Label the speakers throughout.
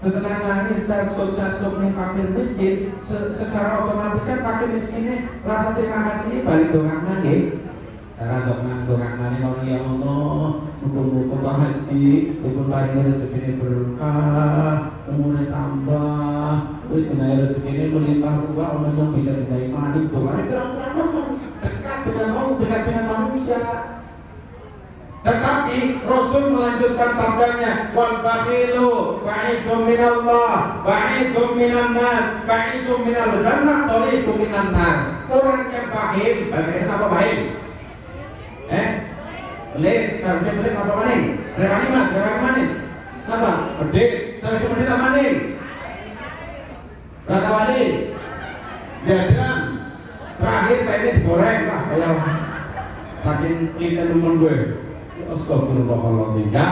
Speaker 1: Setelah nangis sesuk-sesuknya fakir miskin, secara otomatis kan fakir miskinnya rasa terima kasih balik dongak nangis. Cara dongak nangis orang yang Allah, hukum-hukum Pak Haji, hukum paling rezeki ini berkah, umurnya tambah, dengan rezeki ini melimpah ruah, orang yang bisa dinai mani, dongak dekat dengan Allah, dekat dengan manusia. Tetapi Rasul melanjutkan sabdanya, wal bakhilu ba'idum minallah, ba'idum minan nas, ba'idum minal jannah, tariqum minan nar. Orang yang bakhil, bahasa apa bakhil? Belit, saya belit apa maning? Rewani mas, rewani maning. Apa? Bedit, saya belit apa maning? Rata wali, jadram. Terakhir kayaknya digoreng lah, kayak saking kita nemen gue. Astagfirullahaladzim. Ya,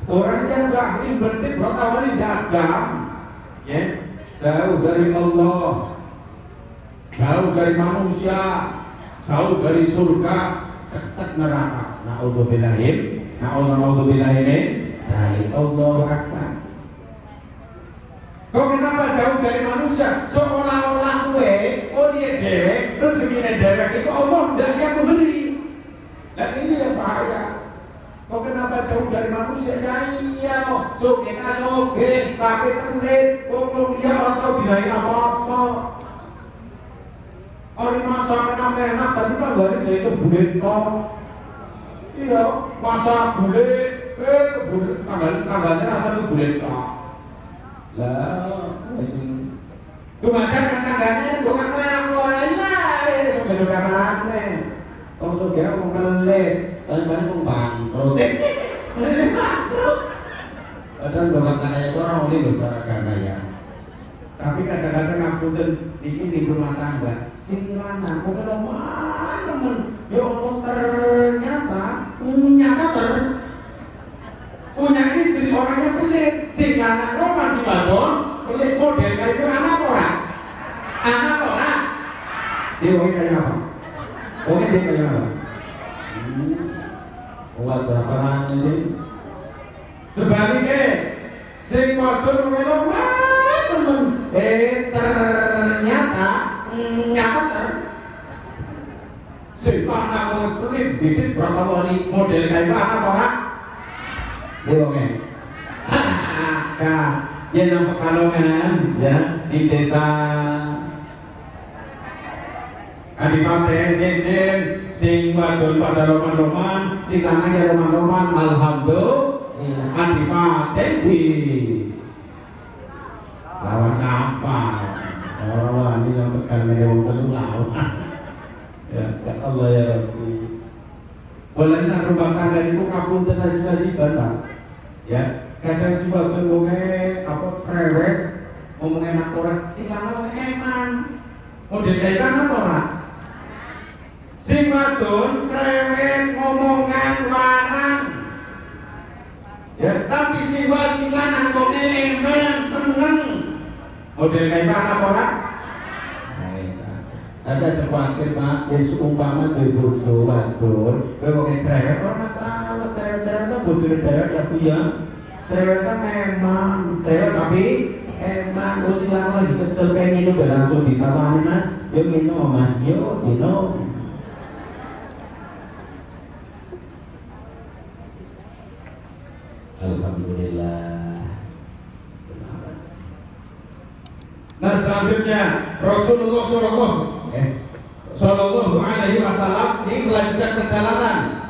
Speaker 1: orang yang bakhil berarti pertama jaga, ya, jauh dari Allah, jauh dari manusia, jauh dari surga, dekat neraka. Na'udzubillahi dari Allah Akbar. Kau kenapa jauh dari manusia? Seolah-olah gue, dia dewek, rezekinya dewek itu Allah tidak yang memberi. Dan ini yang bahaya. Kau kenapa jauh dari manusia? Ya iya, soge tapi pelit, dia atau bilai apa-apa. Orang masak enak, tapi kan dari dia itu bulet kok. Iya, masak bulet, tanggalnya rasanya bulet kok. Lah, masih. Kemudian tangganya bukan orang lah, suka-suka mana? Kalau sudah mau pelit, kadang-kadang mau bangkrut. Kadang bukan kayak orang ini besar kaya. Tapi kadang-kadang aku bikin di rumah tangga, sing lanang, kok ada temen. Ya Allah ternyata punya istri orangnya pelit, sing lanang kok masih badon, pelit model kayak itu anak orang. Dia kayak apa? Oke, dia kayak apa? Kuat berapa lama sih? Sebaliknya, sing wadon melok temen. Ternyata sing lanang pelit dikit berapa wali model kayak apa orang? Dia oke. Dia nampak Pekalongan ya di desa Adipaten sing wadon pada roman-roman, sing lanang ya roman-roman, alhamdulillah. Adipaten di lawan sampah. Orang ini yang tekan mereka perlu lawan. Ya Allah ya Rabbi. Boleh nak rumah tangga itu kapun tenasi banget. Ya, kadang si wadon ngomongnya apa cerewet, ngomongnya nak orang, sing lanang eman. Model kayak apa orang? Sing wadon cerewet ngomongan warang. Ya, tapi sing wadon lanang kok meneng. Model kayak apa orang? Ada sepakat Pak, yang seumpama di bojo wadon, kowe kok cerewet ora masalah, cerewet kan bojo dewek ya Bu ya. Cerewet kan emang, cerewet tapi emang wis lagi kesel pengen minum langsung ditawani Mas, yo minum Mas, yo minum. Alhamdulillah. Nah selanjutnya Rasulullah Sallallahu Alaihi Wasallam ini melanjutkan perjalanan.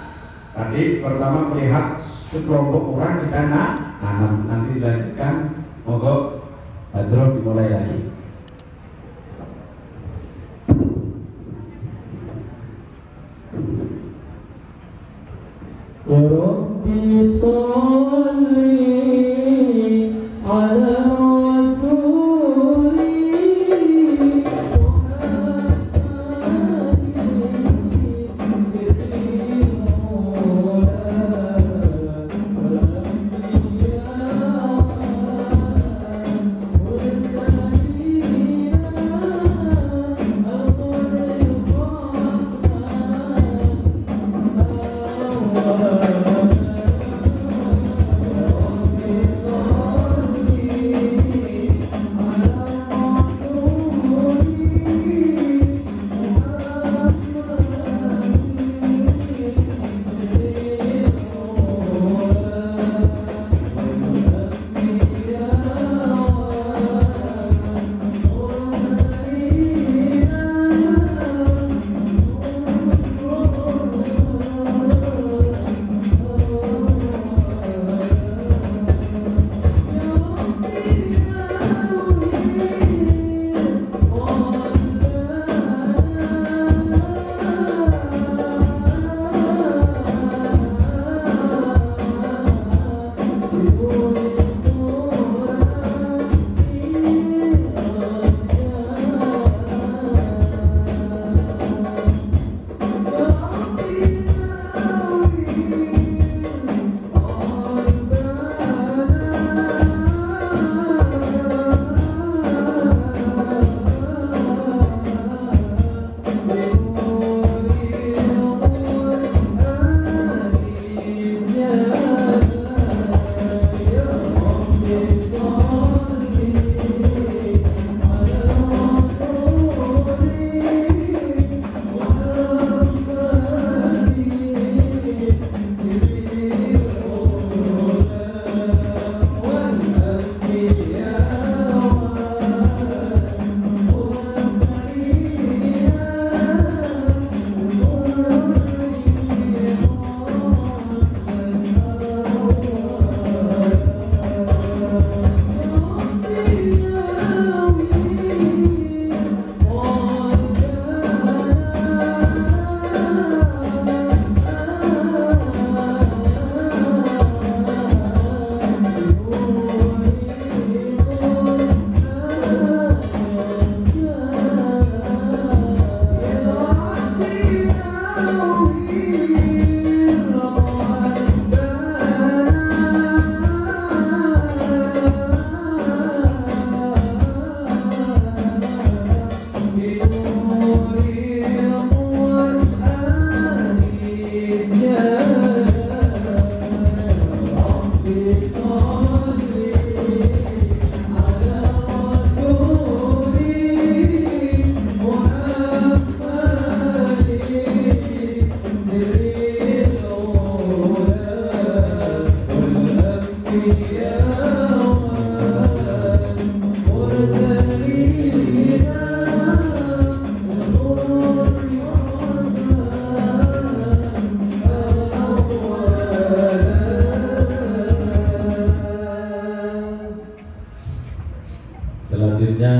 Speaker 1: Tadi pertama melihat sekelompok orang sedang nanam, nanti dilanjutkan. Monggo Badro dimulai lagi. Ya Rabbi sholli ala selanjutnya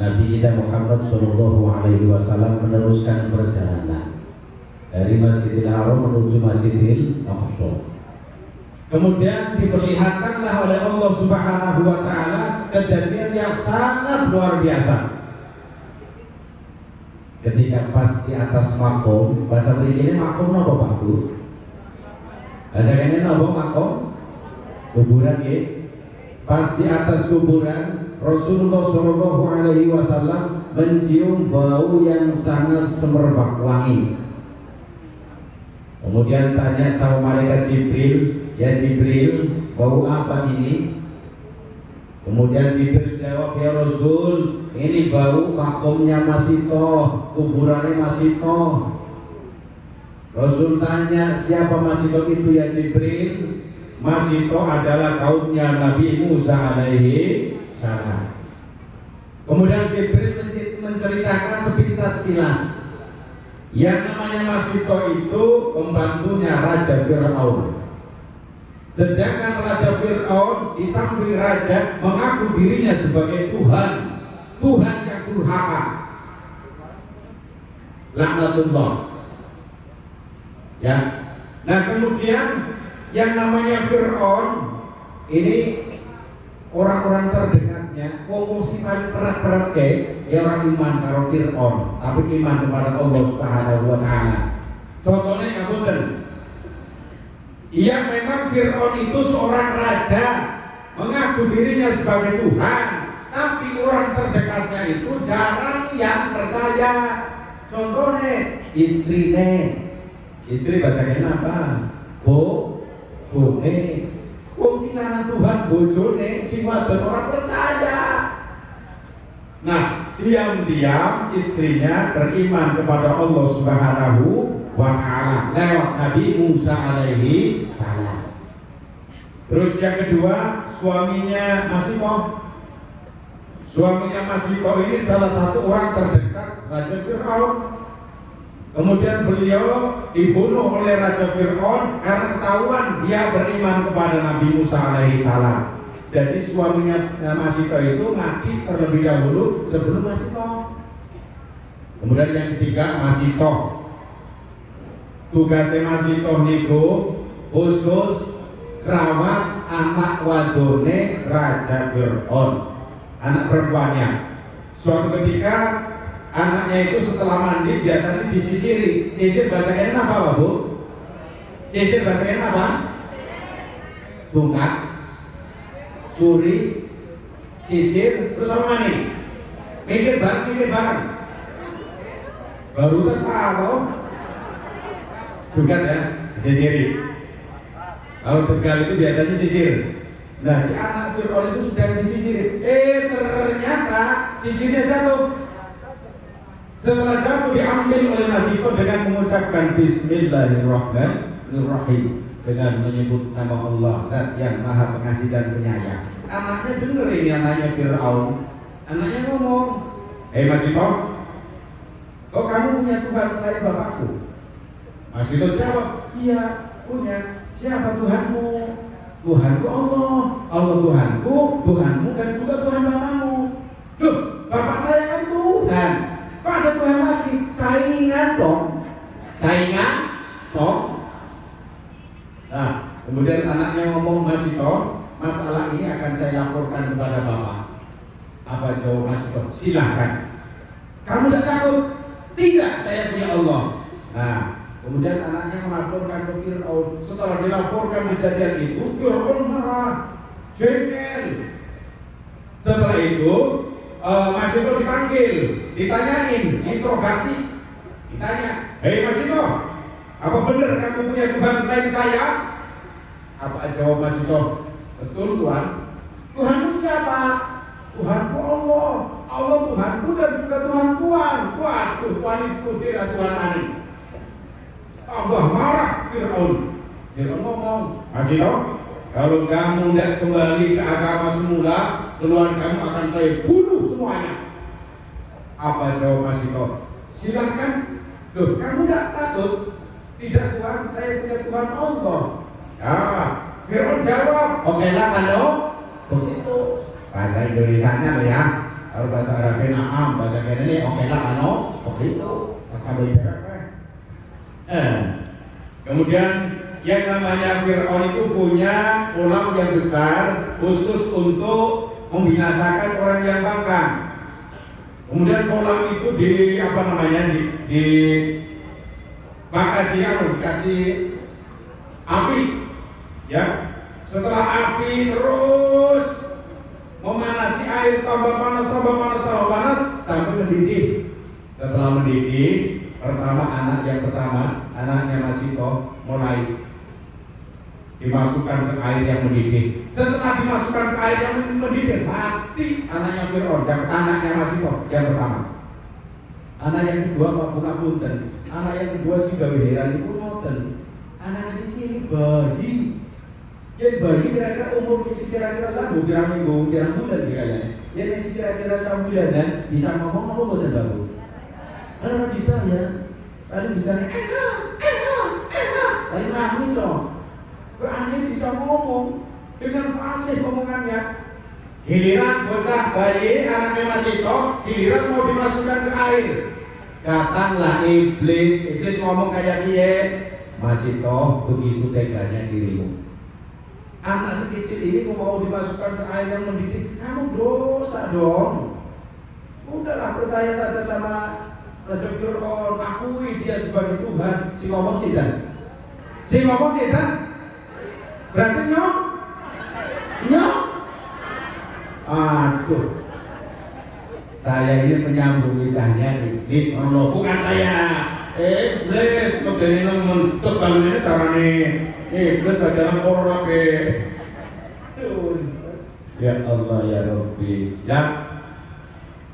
Speaker 1: Nabi kita Muhammad Shallallahu Alaihi Wasallam meneruskan perjalanan dari Masjidil Haram menuju Masjidil Aqsa. Kemudian diperlihatkanlah oleh Allah Subhanahu Wa Taala kejadian yang sangat luar biasa. Ketika pas di atas makom, bahasa ini makom apa Pak Bu? Bahasa ini apa makom? Kuburan ya. Pas di atas kuburan, Rasulullah Shallallahu Alaihi Wasallam mencium bau yang sangat semerbak wangi. Kemudian tanya sama malaikat Jibril, ya Jibril, bau apa ini? Kemudian Jibril jawab, ya Rasul, ini bau makomnya masih toh, kuburannya masih toh. Rasul tanya, siapa masih toh itu ya Jibril? Masih toh adalah kaumnya Nabi Musa alaihi salam. Kemudian Jibril menceritakan sepintas kilas. Yang namanya Masito itu pembantunya Raja Fir'aun. Sedangkan Raja Fir'aun di samping raja mengaku dirinya sebagai Tuhan, Tuhan yang durhaka, laknatullah. Ya. Nah kemudian yang namanya Fir'aun ini orang-orang terdekatnya, komusi paling berat-berat ya orang iman karo Fir'aun, tapi iman kepada Allah Subhanahu Wa Taala. Contohnya ngapunten. Iya memang Fir'aun itu seorang raja, mengaku dirinya sebagai Tuhan, tapi orang terdekatnya itu jarang yang percaya. Contohnya istrinya, istri bahasa apa? Bone, sing lanang Tuhan bojone sing wadon orang percaya. Nah, diam-diam istrinya beriman kepada Allah Subhanahu wa Ta'ala lewat Nabi Musa alaihi salam. Terus yang kedua, suaminya Masito. Suaminya Masito ini salah satu orang terdekat Raja Fir'aun. Kemudian beliau dibunuh oleh Raja Fir'aun karena ketahuan dia beriman kepada Nabi Musa alaihi salam. Jadi suaminya Masito itu mati terlebih dahulu sebelum Masito. Kemudian yang ketiga Masito. Tugasnya Masito niku khusus rawat anak wadone Raja Fir'aun, anak perempuannya. Suatu ketika anaknya itu setelah mandi biasanya disisiri. Sisir bahasa Kenya apa Bu? Sisir bahasa Kenya apa? Tungkat, suri, sisir, terus apa nih? Mikir bareng. Baru tas apa? Tungkat ya, sisiri. Kalau Tegal itu biasanya sisir. Nah, di anak Fir'aun itu sedang disisir. Ternyata sisirnya jatuh. Setelah jatuh diambil oleh Masito dengan mengucapkan Bismillahirrahmanirrahim, dengan menyebut nama Allah dan yang Maha Pengasih dan Penyayang. Anaknya denger ini anaknya Fir'aun. Anaknya ngomong, Masito, kok kamu punya Tuhan selain bapakku? Masito jawab, iya punya. Siapa Tuhanmu? Tuhanku Allah. Allah Tuhanku, Tuhanmu dan juga Tuhan bapakmu. Loh, bapak saya kan Tuhan. Kok ada Tuhan lagi? Saingan dong. Nah, kemudian anaknya ngomong, Masito, masalah ini akan saya laporkan kepada bapak. Apa jawab Masito? Silahkan. Kamu tidak takut? Tidak, saya punya Allah. Nah, kemudian anaknya melaporkan ke Fir'aun. Setelah dilaporkan kejadian itu, Fir'aun marah, jengkel. Setelah itu Masito dipanggil, ditanyain, interogasi, ditanya, Masito, apa benar kamu punya Tuhan selain saya? Apa jawab Masito? Betul Tuhan. Tuhanmu siapa? Tuhanku Allah. Allah Tuhanku dan juga Tuhan Tuhan. Tuhan itu tidak Tuhan lain. Allah marah Fir'aun. Fir'aun ngomong, Masito, kalau kamu tidak kembali ke agama semula, keluarga kamu akan saya bunuh semuanya. Apa jawab Masito? Silahkan. Loh, kamu tidak takut? Tidak Tuhan, saya punya Tuhan Allah. Ya, Fir'aun jawab, oke lah kalau begitu. bahasa Indonesianya loh ya. Kalau bahasa Arabnya naam, bahasa Kenene oke lah ano, oke itu akan berjarak. Kemudian yang namanya Fir'aun itu punya kolam yang besar khusus untuk membinasakan orang yang bangkang. Kemudian kolam itu dikasih api, ya. Setelah api terus memanasi air tambah panas sampai mendidih. Setelah mendidih, anaknya Mas Sito mulai dimasukkan ke air yang mendidih. Setelah dimasukkan ke air yang mendidih, mati anaknya Fir'aun, anaknya Mas Sito yang pertama. Anak yang kedua bukan punten. Anak yang kedua si gawe heran iku ngoten. Anak si cilik bayi. Yang bayi kira-kira umur kira-kira lagu minggu, bulan kayaknya. Yang kira-kira sebulanan bisa ngomong apa boten babu? Bisa ya. Paling bisa paling nangis loh. Berani bisa ngomong dengan fasih omongannya. Giliran bocah bayi anaknya Mas Sito, giliran mau dimasukkan ke air. Datanglah iblis ngomong kayak piye? Mas Sito, begitu teganya dirimu. Anak sekecil ini mau dimasukkan ke air yang mendidih, kamu dosa dong. Udahlah, percaya saja sama Raja Fir'aun, akui dia sebagai Tuhan. Si ngomong setan. Berarti nyok. Aduh, saya ini menyambung lidahnya iblis, bukan saya. Iblis, begini mentuk kalau ini carane. Iblis dalam orang ya Allah ya Rabbi. Ya.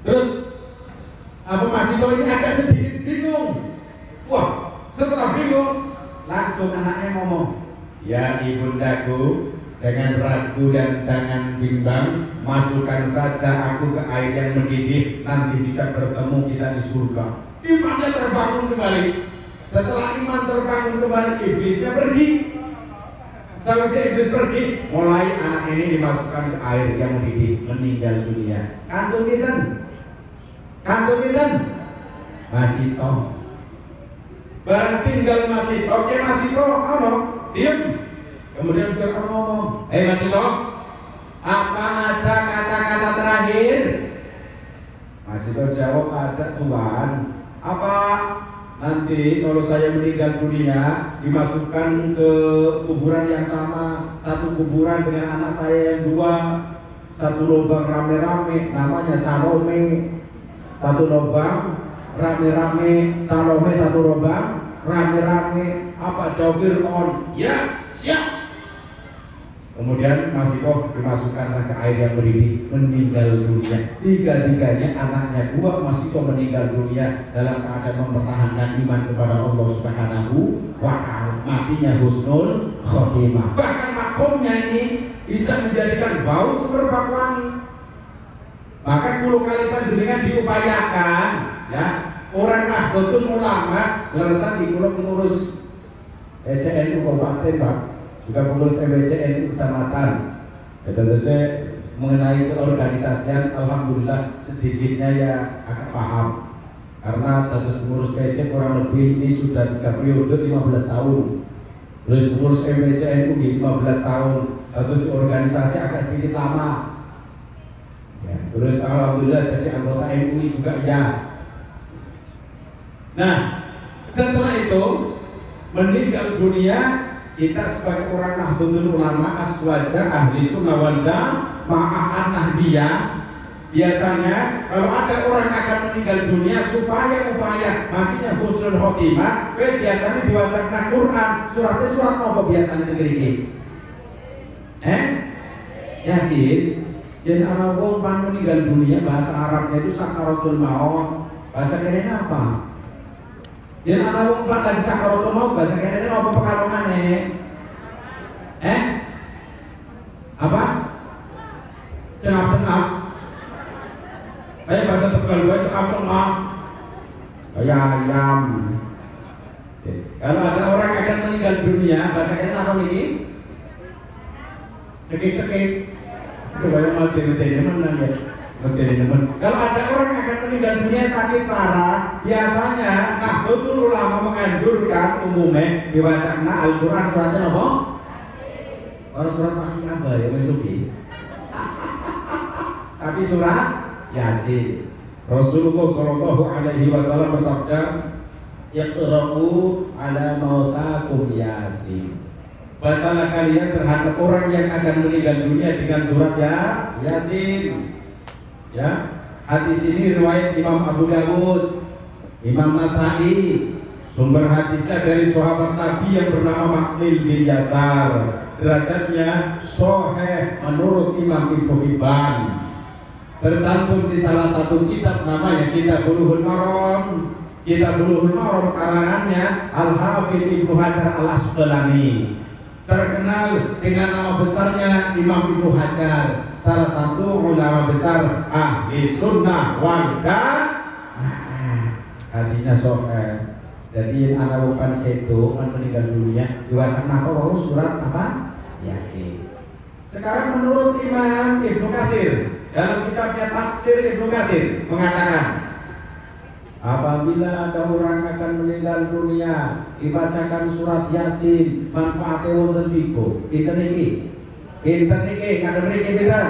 Speaker 1: Terus Mas Sito ini agak sedikit bingung. Wah, setelah bingung, langsung anaknya ngomong, ya ibundaku, jangan ragu dan jangan bimbang, masukkan saja aku ke air yang mendidih, nanti bisa bertemu kita di surga. Imannya terbangun kembali. Setelah iman terbangun kembali, iblisnya pergi. Sampai iblis pergi, mulai anak ini dimasukkan ke air yang mendidih, meninggal dunia. Kantung Mas Sito. Barang tinggal Mas Sito, Mas Sito, diam. Kemudian Fir'aun ngomong, Mas Sito, apa ada kata-kata terakhir? Mas Sito jawab, ada Tuhan. Apa? Nanti kalau saya meninggal dunia, dimasukkan ke kuburan yang sama, satu kuburan dengan anak saya yang dua, satu lubang rame-rame, namanya Salome. Satu lubang rame-rame, Salome satu lubang rame-rame. Apa jawab Fir'aun? Ya, siap. Kemudian Mas Sito dimasukkan ke air yang mendidih, meninggal dunia. Tiga-tiganya anaknya dua, Mas Sito meninggal dunia dalam keadaan mempertahankan iman kepada Allah Subhanahu wa ta'ala. Matinya husnul khotimah. Bahkan makomnya ini bisa menjadikan bau semerbak wangi. Maka kulo kali panjenengan diupayakan, ya, orang Nahdlatul Ulama leresan di kulo pengurus ECNU Kabupaten, Pak, juga pengurus MBCNU Kecamatan. Ya, tentu saya mengenai keorganisasian, alhamdulillah sedikitnya ya agak paham. Karena status pengurus PC kurang lebih ini sudah 3 periode 15 tahun. Terus pengurus MBCNU 15 tahun. Status organisasi agak sedikit lama. Ya, terus alhamdulillah jadi anggota MUI juga ya. Nah, setelah itu meninggal dunia, kita sebagai orang Nahdlatul Ulama Aswaja Ahli Sunnah wal Jamaah Nahdiyah, biasanya kalau ada orang akan meninggal dunia supaya matinya husnul khotimah, biasanya diwacakan Quran. Surat apa biasanya ini? Yasin. Jadi ana wong pan meninggal dunia, bahasa Arabnya itu sakaratul maut. Bahasa Kenenya apa? Jadi ana wong pan lagi sakaratul maut, bahasa Kenenya apa pekalongane? Apa? Cengap-cengap. Kayak bahasa Tegal gue cengap-cengap. Kayak ayam. Kalau ada orang akan meninggal dunia, bahasa Kenenya apa ini? Cekik-cekik. Kebayang mati-mati menang ya. Kalau ada orang yang akan meninggal dunia sakit parah, biasanya Nahdlatul Ulama menganjurkan umumnya dibacakan Al-Quran suratnya apa? Orang surat apa ya Mesuki? Tapi surat Yasin. Rasulullah Shallallahu Alaihi Wasallam bersabda, "Iqra'u ala mautakum Yasin." Bacalah kalian terhadap orang yang akan meninggal dunia dengan surat Yasin. Ya, hadis ini riwayat Imam Abu Dawud, Imam Nasai. Sumber hadisnya dari sahabat Nabi yang bernama Maqil bin Yasar. Derajatnya sahih menurut Imam Ibnu Hibban. Tercantum di salah satu kitab namanya Kitabul Maram. Kitabul Maram karangannya Al-Hafidz Ibnu Hajar Al-Asqalani. Terkenal dengan nama besarnya Imam Ibnu Hajar, salah satu ulama besar ahli sunnah wal jamaah. Hadisnya sahih. Jadi anak bukan sedo kan meninggal dunia diwaca apa baru surat apa? Yasin. Sekarang menurut Imam Ibnu Katsir dalam kitabnya Tafsir Ibnu Katsir mengatakan, apabila ada orang akan meninggal dunia dibacakan surat Yasin, manfaatnya wonten tiga. Pinten iki kada mriki pinten?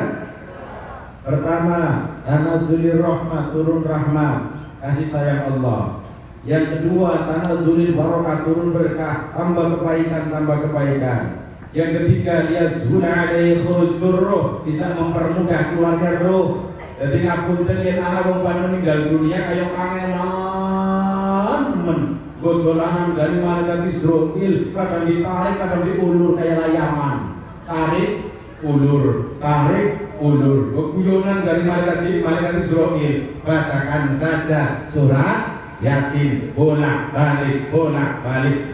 Speaker 1: Pertama, tanazzulir rahmat, turun rahmat, kasih sayang Allah. Yang kedua, tanazzulil barakah, turun berkah, tambah kebaikan. Yang ketiga, liyazhul alaihi khurujur ruh, bisa mempermudah keluarga roh. Jadi ngapunten yen ana wong meninggal dunia kaya kangenan men. Godolanan dari malaikat Israil, kadang ditarik, kadang diulur kayak layangan. Tarik, ulur. Guyonan dari malaikat Israil. Bacakan saja surat Yasin, bolak-balik.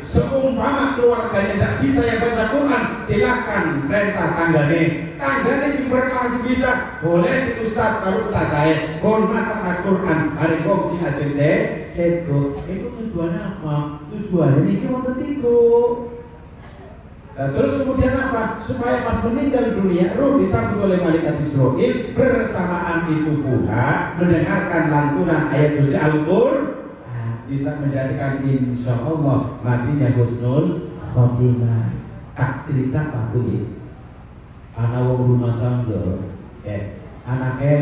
Speaker 1: Seumpama keluarganya tidak bisa yang baca Quran, silakan rentah tanggane sing berkah bisa. Boleh Ustaz kalau Ustaz kaya kon masak Quran, hari kok sing ajeng sedo. Itu tujuannya apa? Tujuannya ini wonten tiga. Nah, terus kemudian apa? Supaya pas meninggal dunia roh disambut oleh malaikat Israil, bersamaan itu pula mendengarkan lantunan ayat suci Al-Qur'an, bisa menjadikan insya Allah matinya husnul khotimah. Tak cerita aku ini anak wong rumah tangga, anaknya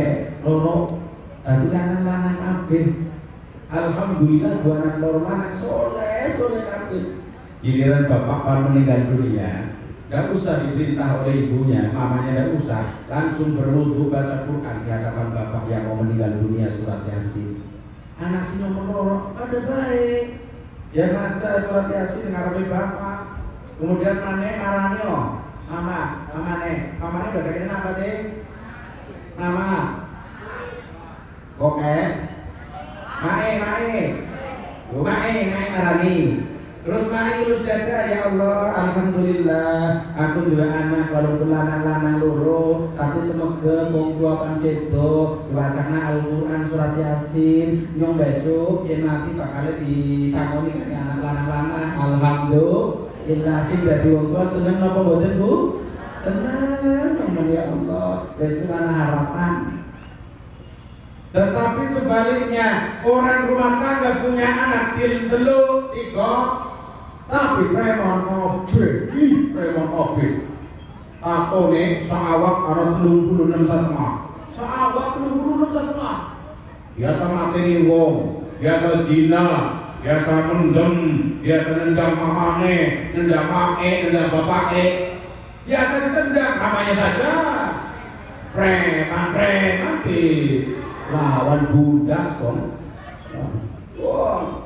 Speaker 1: loro, tapi lanang kabeh. Alhamdulillah dua anak loro lanang soleh kabeh. Giliran bapak meninggal dunia, gak usah diperintah oleh ibunya, mamanya gak usah, langsung berwudu baca Quran di hadapan bapak yang mau meninggal dunia surat Yasin. Anak si nomor loro ada baik, dia baca surat Yasin ngarepe bapak. Kemudian marani mamane bahasa kita apa sih? Nama oke, mae marani. Terus mari terus jaga, ya Allah, alhamdulillah, aku dua anak walaupun lanang loro, tapi temegem wong tua kan sedo, diwacana Al-Qur'an surat Yasin, nyong besok yen mati bakal disangoni kan anak lanang. Alhamdulillah sing dadi wong tua seneng napa mboten Bu? Seneng, ya Allah, besok ana harapan. Tetapi sebaliknya, orang rumah tangga punya anak telu, 3, tapi preman obek. Atau nih sawak ada 36 setengah. Biasa materi wong, biasa zina, biasa mendem, biasa nendang mamane, nendang bapake. Biasa ditendang, namanya saja preman nanti. Lawan budas kok. Wah.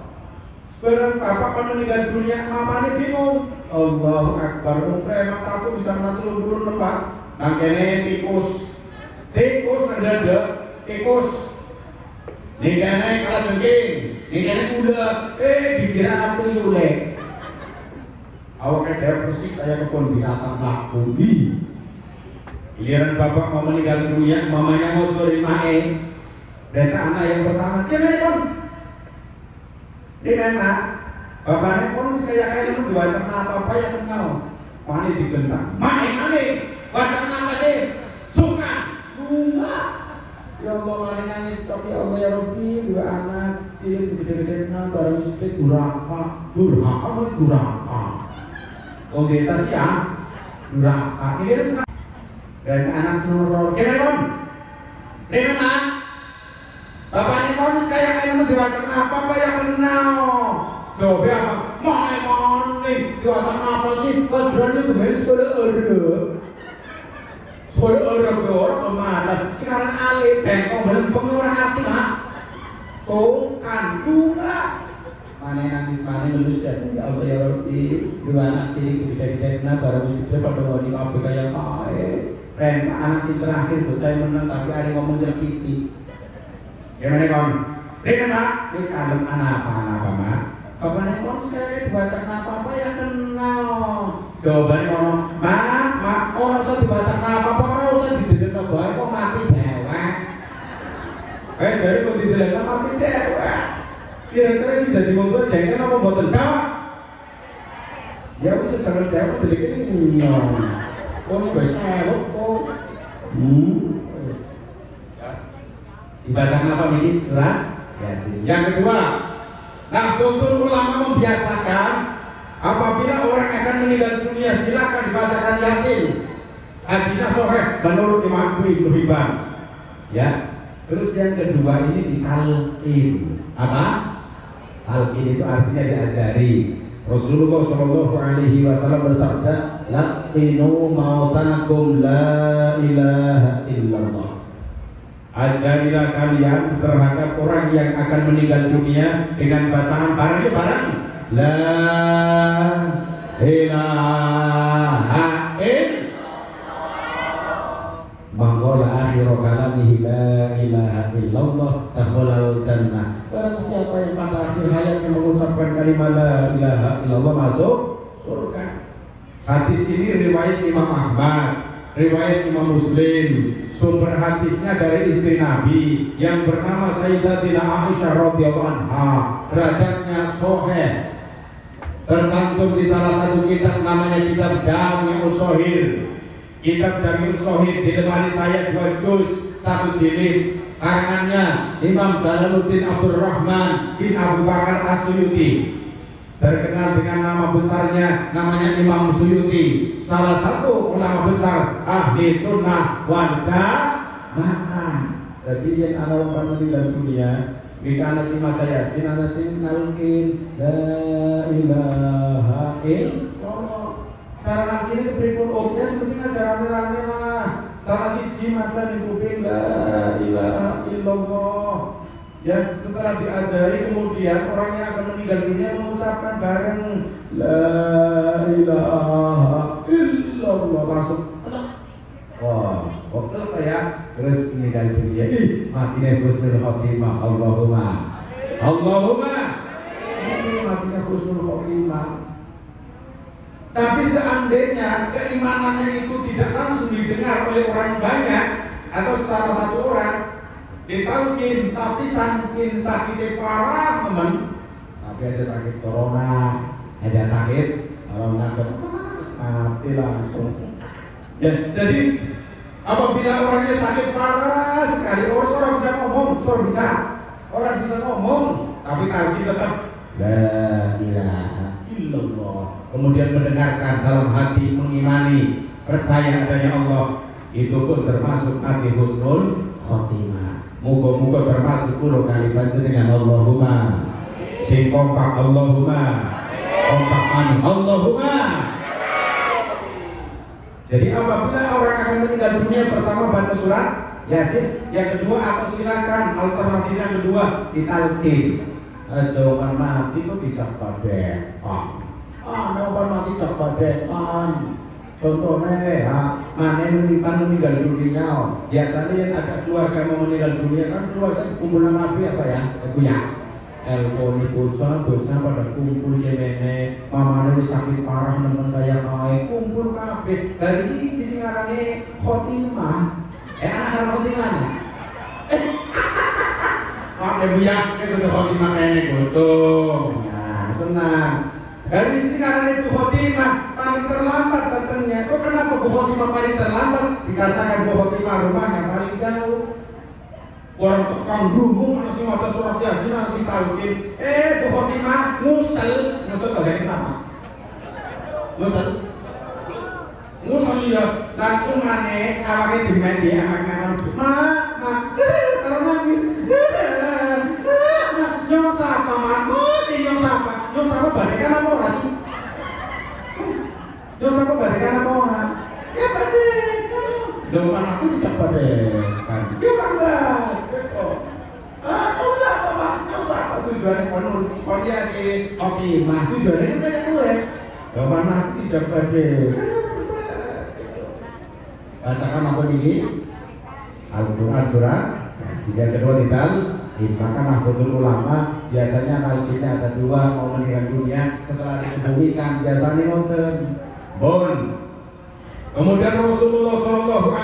Speaker 1: Barang bapak meninggal dunia, mamanya bingung. Allahu Akbar, preman aku bisa mengatur nempak. Makanya tikus ada tikus. Nikahnya kalah jengking, nikahnya kuda. Dikira apa yule? Awaknya dia persis kayak kebun binatang laku. Giliran bapak mau meninggal dunia, mamanya mau terima Data anak yang pertama, gimana kon? Di mana? Bapaknya kon kayak itu baca apa yang kenal? Pani digentang. Mae, baca apa sih? Suka bunga. Ya Allah mari nangis tapi Allah ya Rabbi dua anak cilik gede-gede barang sedikit durhaka mari durhaka. Oke sasia durhaka ini dan anak senuror kenapa? Kenapa? Bapak ini mau kayak ini diwajib apa yang kenal? Coba apa? Mau nih diwajib apa sih? Padahal itu main sekolah orang pemalas. Sekarang alih bengkok belum pengeluaran hati mak. Sokan bunga. Mana nangis mana lulus dan ya Allah ya Rabbi dua anak cilik gede-gede baru sudah pada wali apa kayak ren anak si terakhir bocah menang tapi hari ngomong jelekiti. Gimana kon? Rene mak, wis kalem anak apa mak? Bapak nek kon sekali dibaca apa ya kenal. Jawabane ngomong, "Mak, ora usah dibaca apa ora usah didelokno bae kok mati dhewek." Jare kok didelokno mati dhewek. Kira-kira sih dadi wong tuwa jengkel apa mboten jawab? Ya wis jangan dhewek deleke ini. Oh, wis sewek kok. Dibacakan apa ini surat Yasin. Yang kedua, Nahdlatul Ulama membiasakan apabila orang akan meninggal dunia silakan dibacakan Yasin. Hadisnya sahih menurut Imam Ibnu Hibban. Ya. Terus yang kedua ini ditalqin. Apa? Talqin itu artinya diajari. Rasulullah Shallallahu Alaihi Wasallam bersabda, "Laqinu mautakum la ilaha illallah." Ajarilah kalian terhadap orang yang akan meninggal dunia dengan bacaan barang la ilaha illallah. Mangkola akhir kalamihi la ilaha illallah dakhalal jannah. Barang siapa yang pada akhir hayatnya mengucapkan kalimat la ilaha illallah masuk surga. Hadis ini riwayat Imam Ahmad, riwayat Imam Muslim. Sumber hadisnya dari istri Nabi yang bernama Sayyidatina Aisyah radhiyallahu anha. Derajatnya sahih. Tercantum di salah satu kitab namanya kitab Jami'us Shahih. Kitab Jami'us Shahih dilemari saya 2 juz 1 jilid. Karangannya Imam Jalaluddin Abdurrahman bin Abu Bakar As-Suyuti. Terkenal dengan nama besarnya namanya Imam Suyuti, salah satu ulama besar ahli sunnah wal jamaah. Jadi yang ana wong meninggal dunia bikana si maca Yasin ana sing nalkin la ilaha illallah. Cara nalkin pripun oke seperti ngajar rame-rame lah. Salah siji maca niku la ilaha illallah. Ya, setelah diajari kemudian orang yang akan meninggal dunia mengucapkan bareng la ilaha illallah langsung. Wah, oke ya. Terus meninggal dunia. Matinya husnul khotimah. Allahumma. Ini matinya husnul khotimah. Tapi seandainya keimanannya itu tidak langsung didengar oleh orang banyak atau salah satu orang ditalkin, tapi saking sakitnya parah teman, tapi ada sakit corona, ada sakit corona mati langsung. Ya, jadi apabila orangnya sakit parah sekali, orang bisa ngomong, tapi talkin tetap la ilaha illallah. Kemudian mendengarkan dalam hati, mengimani, percaya adanya Allah, itu pun termasuk hati husnul khotimah. Muga-muga termasuk puluh kali baca dengan Allahumma. Sing kompak Allahumma. Kompak anu Allahumma. Jadi apabila orang akan meninggal dunia, pertama baca surat Yasin, yang kedua atau silakan alternatif yang kedua ditalqin. Jawaban mati itu tidak badekan. Jawaban mati tidak badekan. Contohnya mana meninggal dunia. Biasanya yang ada keluarga mau meninggal dunia kan keluarga kumpulan nabi apa ya? Punya elponi bocah pada kumpul jemene, mamane wis sakit parah nemen kaya kae kumpul kabeh. Dari sini sing ngarane khotimah. Anak khotimah. Pak buya kudu khotimah kene kudu. Nah, tenang. Dari sini karena itu Khotimah paling terlambat datangnya. Kok kenapa Bu Khotimah paling terlambat? Dikatakan Bu Khotimah rumahnya paling jauh. Orang tekang grumung masih ada surat Yasin masih talqin. Bu Khotimah ngusel bahasa ini apa? Ngusel ya langsung aneh awake dimain dia anak-anak. Kalau nangis. Nyong sapa mak? Nyong sapa? Nyong sapa balikan apa ora sih? Nyong sapa balikan apa ora? Ya balikan. Lho anakku tidak balikan. Ya balikan. Nyong sapa mak? Nyong sapa tujuane kon dia si oke mah tujuane kayak kowe. Lho anakku tidak balikan. Bacakan apa ini? Al-Quran surah yang kedua dital. Maka Nahdlatul Ulama biasanya nalkinya ada dua, mau meninggal dunia setelah dikebumikan biasanya nonton bon. Kemudian Rasulullah SAW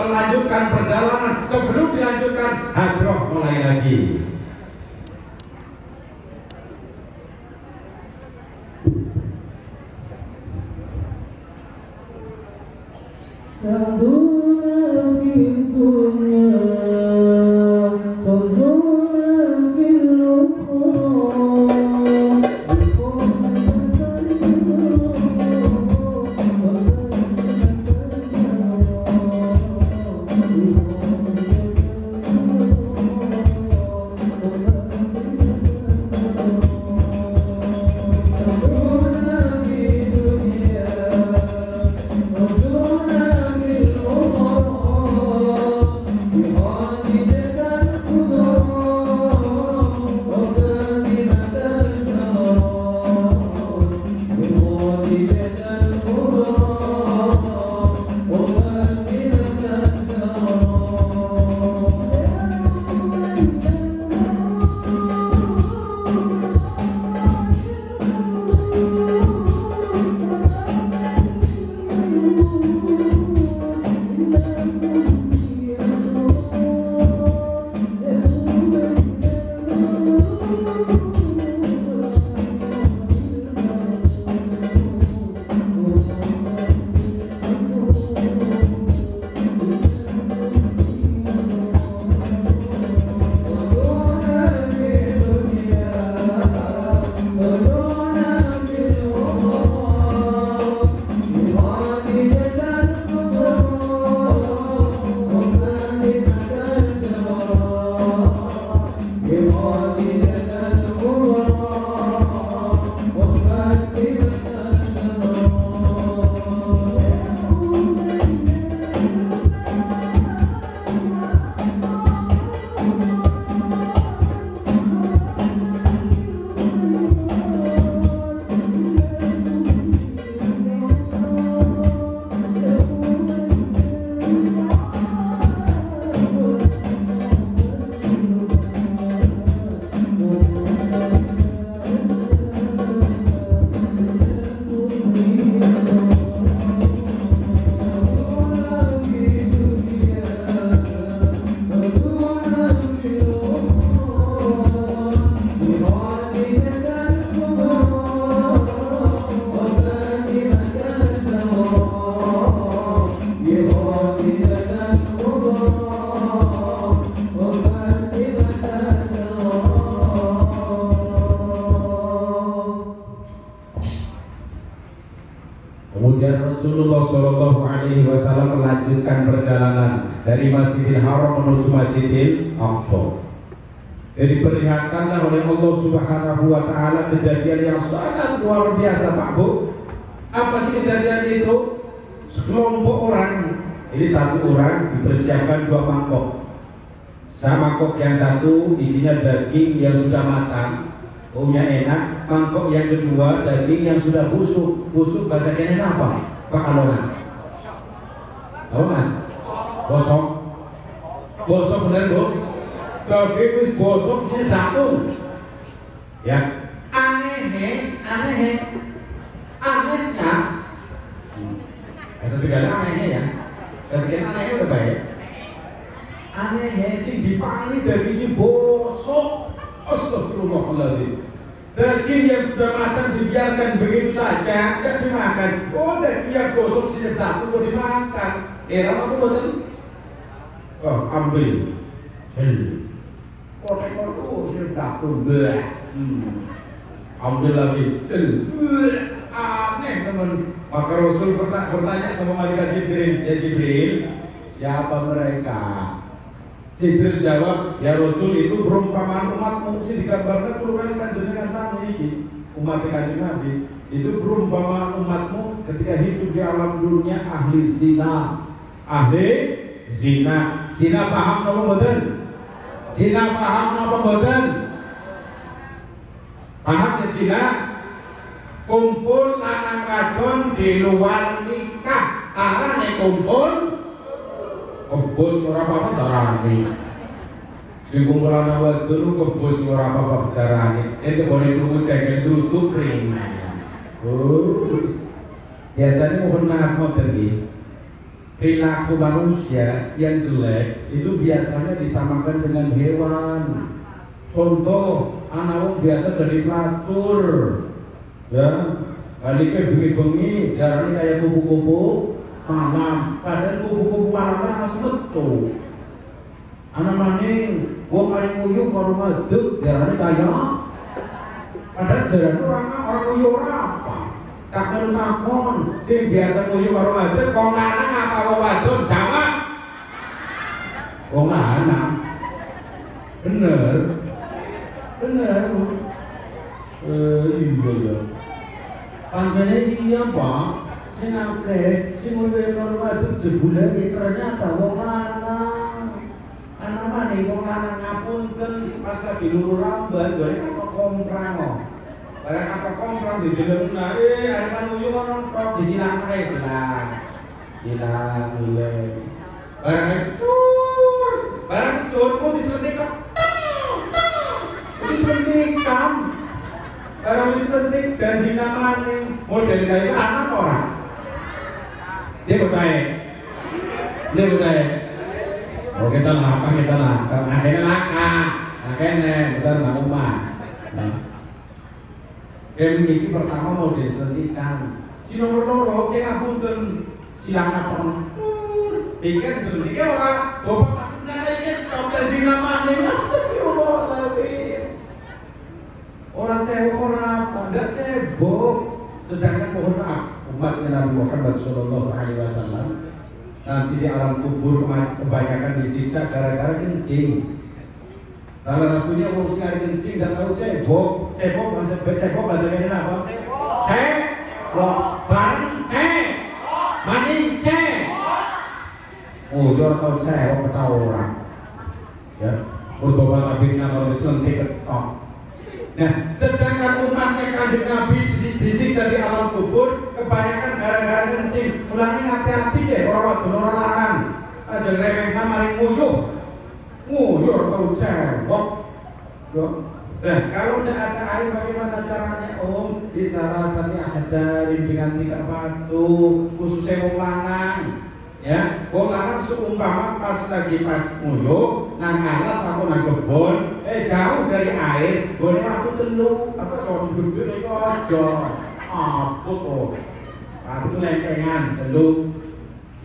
Speaker 1: melanjutkan perjalanan. Sebelum dilanjutkan hadroh mulai lagi.
Speaker 2: Saduna fid dunya
Speaker 1: Rasulullah Shallallahu Alaihi Wasallam melanjutkan perjalanan dari Masjidil Haram menuju Masjidil Aqsa. Diperlihatkanlah oleh Allah Subhanahu Wa Taala kejadian yang sangat luar biasa, Pak Bu. Apa sih kejadian itu? Sekelompok orang, ini satu orang dipersiapkan dua mangkok. Mangkok yang satu isinya daging yang sudah matang, baunya enak. Mangkok yang kedua daging yang sudah busuk. Busuk bahasa Indonesia apa? Pak Alona. Apa Mas? Bosok. Bosok bener Bu? Daging wis bosok sini daun. Ya. Anehnya. Sebenarnya anehnya ya. Sekian anehnya udah baik. Anehnya sih dipanggil dari si bosok. Astagfirullahaladzim. Daging yang sudah matang dibiarkan begitu saja, tidak dimakan. Oh, daging yang gosok sedap itu dimakan. Apa tuh betul? Oh, ambil. Konek-konek itu sedap tuh. Ambil lagi. Aneh teman. Maka Rasul bertanya sama malaikat Jibril, ya Jibril, siapa mereka? Jibril jawab, ya Rasul itu perumpamaan umatmu. Mesti digambarkan puluhan panjenengan sama ini. Umat Kanjeng Nabi itu perumpamaan umatmu ketika hidup di alam dunia ahli zina. Ahli zina. Zina paham apa mboten? Zina paham apa mboten? Paham ya zina? Kumpul lanang wadon di luar nikah. Arane kumpul kebos ora apa-apa darane. Sing kumpulan awak dulu kebos ora apa-apa darane. Itu boleh tunggu cek tutup ring. Biasanya mohon maaf modern. Perilaku manusia yang jelek itu biasanya disamakan dengan hewan. Contoh, anak wong biasa jadi pelacur. Ya, baliknya bengi-bengi darane kayak kupu-kupu malam, padahal kupu-kupu malamnya mas metu. Anak maning, wong paling nguyuh karo madeg, darane kaya. Padahal jalan orang nguyuh ora apa. Tak takon, sing biasa nguyuh karo madeg, wong lanang apa wong wadon? Jawab. Wong lanang. Bener. Iya ya. Pancene iya, Pak. Sing akeh sing luwih karo wadon jebule ternyata wong lanang. Ana maning wong lanang ngapunten pas lagi luru ramban bare apa komprang kok. Barang apa komprang didelengna arepan uyu ono kok disilang ae silang. Silang lele. Barang cur kok disuntik kok. Disuntikan. Barang disuntik dan dinamaning model kaya anak orang. Dia percaya. Oh kita lah. Akhirnya lakah. Akhirnya betul nggak umat. Ini pertama mau disuntikan. Si nomor loro kita punten silang apa? Ikan suntiknya orang. Bapak nanti kita dinamaning. Astagfirullahaladzim. Orang cewek orang apa? Tidak cebok. Sedangkan mohon maaf umatnya Nabi Muhammad SAW nanti di alam kubur kebanyakan disiksa gara-gara kencing. Salah satunya orang sekali kencing dan tahu cebok bahasa Medan apa? Cebok, maning cebok. Oh, dia orang tahu cebok ketahu orang. Ya, bertobat tapi kalau diselentik ketok. Nah, sedangkan umatnya Kanjeng Nabi disiksa di alam kubur kebanyakan gara-gara kencing. Mulane hati-hati ya orang wadon orang larang. Aja remehna mari nguyuh tau cewek. Nah, kalau tidak ada air bagaimana caranya Om? Disarasati ajarin dengan 3 batu, khususnya wong lanang. Ya, wong lanang seumpama pas nguyuh nang alas aku nang kebon, jauh dari air, boleh waktu telu, apa soal gede itu aja, apa tuh? Waktu lempengan telu,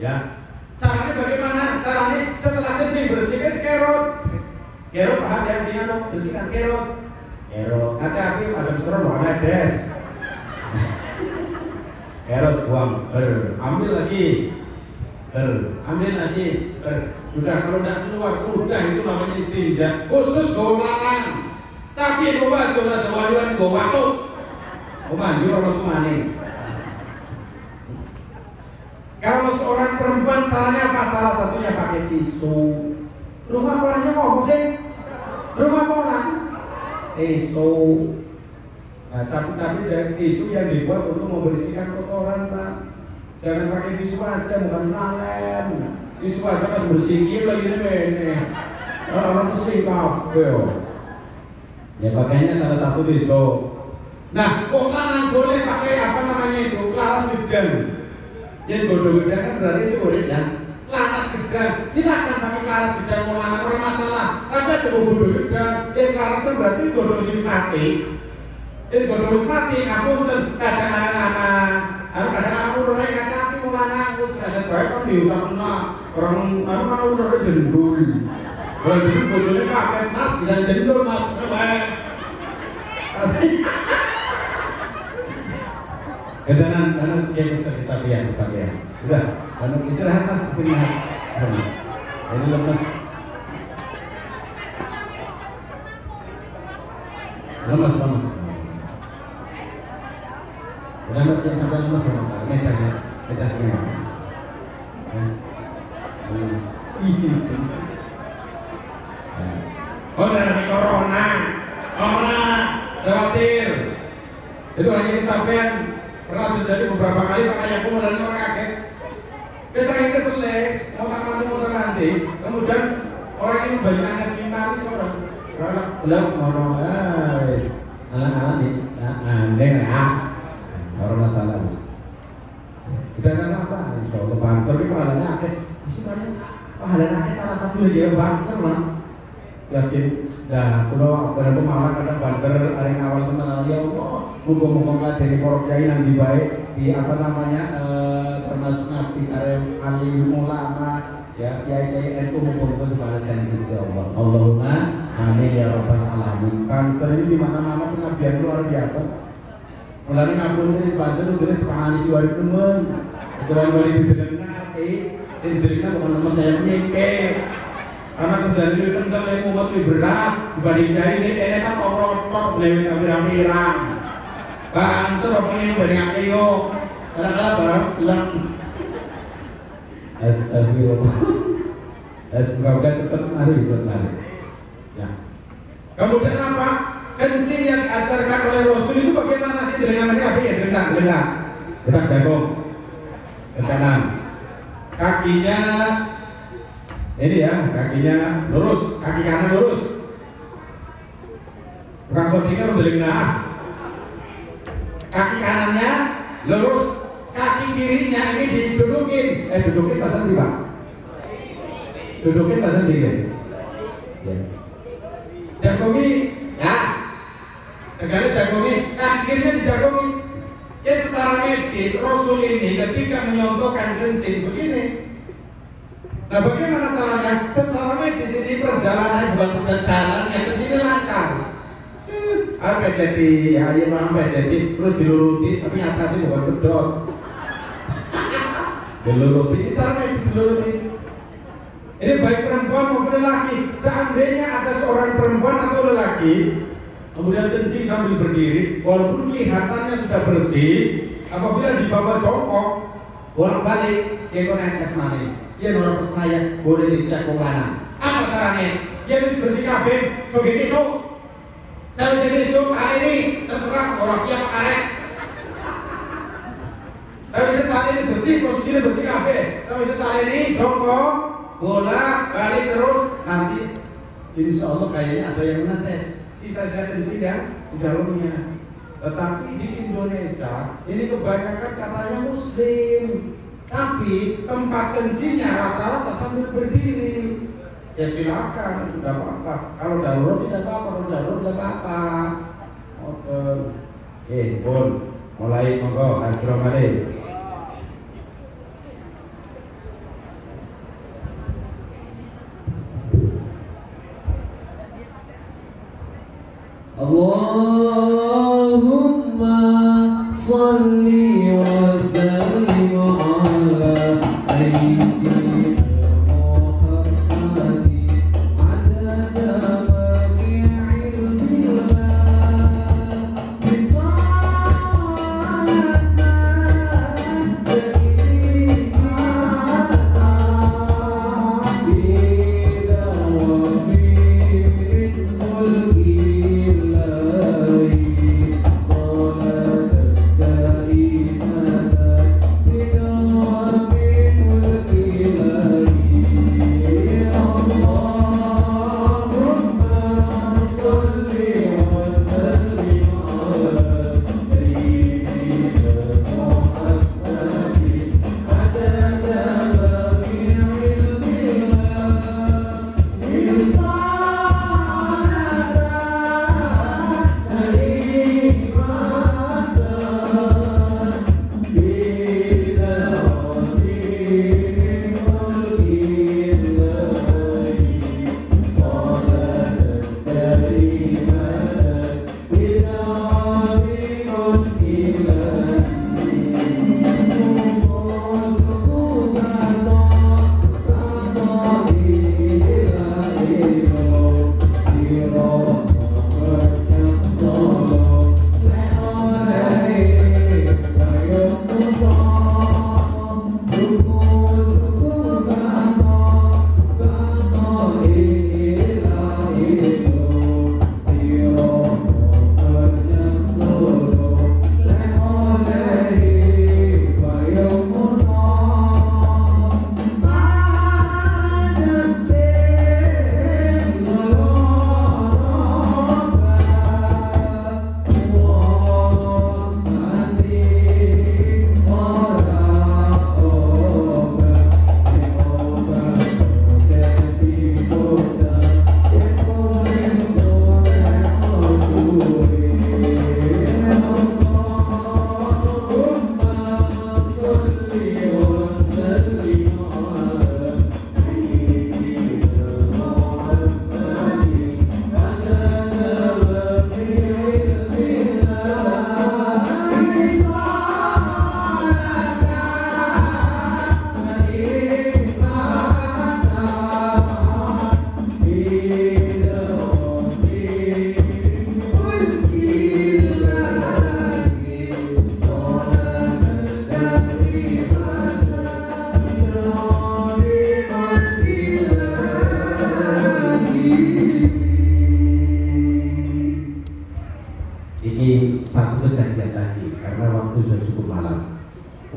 Speaker 1: ya. Caranya bagaimana? Caranya setelah kencing bersihkan kerot, paham ya dia dong, bersihkan kerot. Hati-hati macam serem ada des. Kerot buang, ambil lagi. Sudah kalau tidak keluar sudah itu namanya istinja khusus golangan. Tapi buat gola sewalian go waktu manjur orang kemana. Kalau seorang perempuan salahnya apa? Salah satunya pakai tisu. Rumah orangnya ngomong sih. Rumah orang tisu. Nah, tapi tisu yang dibuat untuk membersihkan kotoran, Pak. Jangan pakai tisu aja, bukan kalem. Tisu aja kan bersikir lagi ini. Orang bersih kafe. Ya pakainya salah satu tisu. Nah, kok lanang boleh pakai apa namanya itu? Laras gedang. Yang bodoh gedang kan berarti sulit ya. Laras gedang, silakan pakai laras gedang mau lanang orang masalah. Tapi coba bodoh gedang, yang laras kan berarti bodoh simpati. Ini bodoh wis mati, aku kadang anak-anak aku udah kata aku mau anakku serasa baik kan diusap orang kan udah jendul. Kalau dulu bojone pakai mas, bisa jendul mas, Kedanan kesabian. Udah, karena istirahat mas, istirahat. Ini lemes. Udah mas yang sampai lemes ya mas, kita semua. Oh dari corona, khawatir. Itu hanya kecapean. Pernah terjadi beberapa kali makanya aku melalui orang kaget. Saya keselek, mau nanti, kemudian orang ini banyak ngasih manis orang. Belum ngomong, anak-anak nih, aneh orang masalah bos. Kita kan apa? Insya Allah banser ini pahalanya akeh. Sebenarnya pahalanya akeh salah satu aja banser lah. Yakin, dah kalau ada malah kadang banser hari awal teman ya Allah, muka-muka dari korok kiai yang dibaik di apa namanya termasuk nabi alim ulama ya kiai NU muka-muka dibalaskan Gusti Allah. Allahumma amin ya rabbal alamin. Banser ini di mana-mana pengabdian luar biasa. Mulane ngapun ini banser itu jenis pengani suari temen. Kecuali balik di dalamnya di bukan lemes saya menyingkir. Karena terjadi di tempat yang umat lebih berat dibanding dari ini kan orang-orang lewat ambil-ambilan. Banser apa ini banyak ayo. Kadang-kadang barang hilang. Astagfirullah. Semoga cepat mari. Ya. Kemudian apa? Kencing yang diajarkan oleh Rasul itu bagaimana sih dengan mereka? Ya, dengar. Kita jagung. Ke kanan. Kakinya ini ya, kakinya lurus, kaki kanan lurus. Bukan sotingan udah dengar. Kaki kanannya lurus, kaki kirinya ini didudukin. Dudukin pasang di bawah. Dudukin pasang di bawah. Ya. Jagongi, ya. Negara jagongi, kaki kirinya dijagongi. Ya secara medis Rasul ini ketika menyontohkan kencing begini. Nah bagaimana caranya? Secara medis ini perjalanan bukan perjalanan yang kencing lancar. Apa jadi ya apa jadi terus diluruti tapi nyata itu bukan bedot. Diluruti ini secara medis diluruti. Ini baik perempuan maupun lelaki. Seandainya ada seorang perempuan atau lelaki kemudian kencing sambil berdiri, walaupun kelihatannya sudah bersih, apabila dibawa jongkok, bolak-balik, dia konek kesana. Dia orang percaya boleh dicek ke mana. Apa caranya? Dia harus bersih kabeh, so gitu. Saya bisa besok hari ini terserah orang yang arek. Saya bisa kali ini bersih, posisinya bersih kabeh. Saya bisa kali ini jongkok, bolak-balik terus nanti. Insya Allah kayaknya ada yang menetes. Sisa-sisa kencing yang di dalamnya. Tetapi di Indonesia ini kebanyakan katanya Muslim, tapi tempat kencingnya rata-rata sambil berdiri. Ya silakan, sudah apa-apa. Kalau darurat tidak apa-apa, kalau darurat tidak apa-apa. Oke, Bun, mulai monggo, Assalamualaikum.
Speaker 2: Allahumma salli wa sallim ala sayyidina Muhammadin adada ma fi ilmillah bisalana ta'imana bila wa min mulki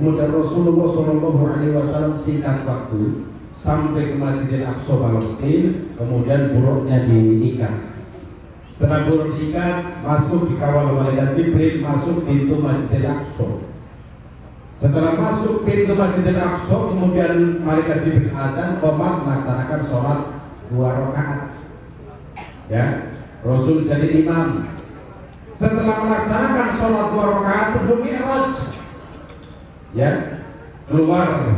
Speaker 1: Kemudian Rasulullah SAW singkat waktu sampai ke Masjidil Aqsa Palestina, kemudian buruknya diikat. Setelah buruk diikat, masuk dikawal malaikat Jibril, masuk pintu Masjidil Aqsa. Setelah masuk pintu Masjidil Aqsa, kemudian malaikat Jibril adzan, qomat melaksanakan sholat 2 rakaat. Ya, Rasul jadi imam. Setelah melaksanakan sholat 2 rakaat sebelum Mi'raj, ya, keluar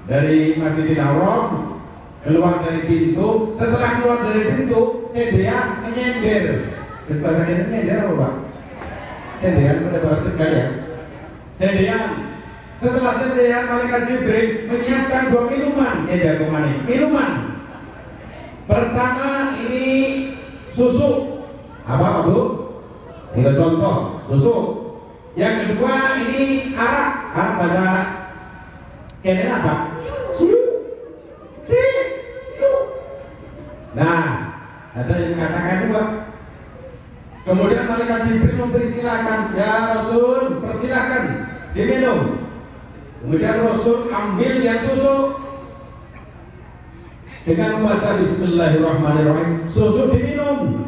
Speaker 1: dari Masjidil Haram, keluar dari pintu. Setelah keluar dari pintu, sedean menyender. Terus bahasa kita menyender apa Pak? Sedean pada bahasa Tegal ya. Sedean. Setelah sedean, malaikat Jibril menyiapkan 2 minuman. Minuman. Pertama ini susu. Apa Bu? Ini contoh susu. Yang kedua ini arak. Bahasa Kenen apa? Nah, ada yang katakan juga. Kemudian malaikat Jibril mempersilahkan, ya Rasul, persilahkan diminum. Kemudian Rasul ambil yang susu dengan membaca Bismillahirrahmanirrahim, susu diminum.